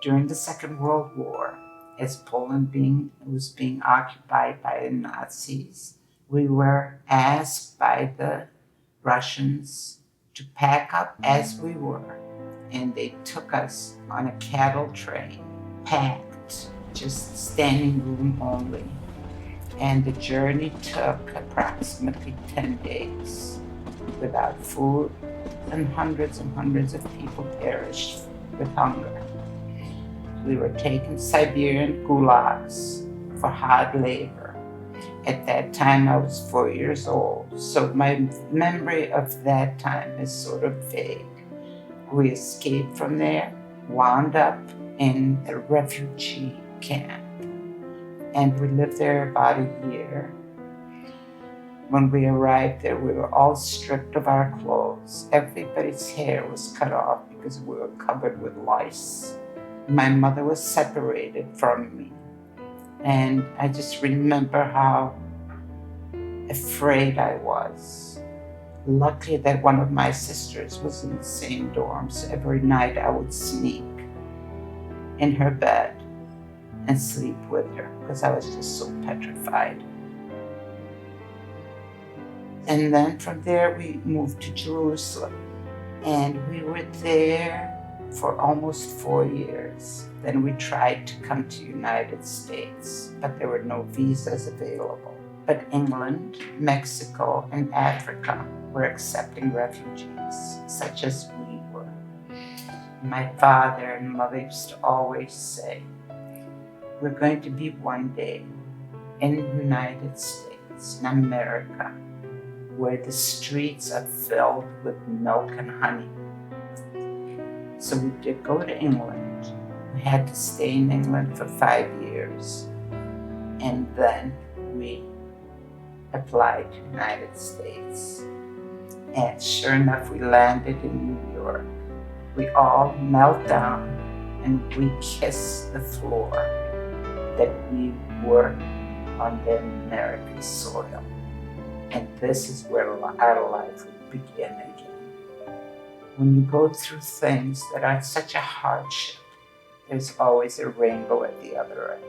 During the Second World War, as Poland was being occupied by the Nazis, we were asked by the Russians to pack up as we were. And they took us on a cattle train, packed, just standing room only. And the journey took approximately 10 days without food, and hundreds of people perished with hunger. We were taken to Siberian Gulags for hard labor. At that time, I was 4 years old, so my memory of that time is sort of vague. We escaped from there, wound up in a refugee camp, and we lived there about a year. When we arrived there, we were all stripped of our clothes. Everybody's hair was cut off because we were covered with lice. My mother was separated from me, and I just remember how afraid I was. Lucky that one of my sisters was in the same dorm, so every night I would sneak in her bed and sleep with her because I was just so petrified. And then from there we moved to Jerusalem, and we were there for almost 4 years. Then we tried to come to the United States, but there were no visas available. But England, Mexico, and Africa were accepting refugees, such as we were. My father and mother used to always say, we're going to be one day in the United States, in America, where the streets are filled with milk and honey. So we did go to England. We had to stay in England for 5 years. And then we applied to the United States. And sure enough, we landed in New York. We all knelt down and we kissed the floor that we were on the American soil. And this is where our life would begin again. When you go through things that are such a hardship, there's always a rainbow at the other end.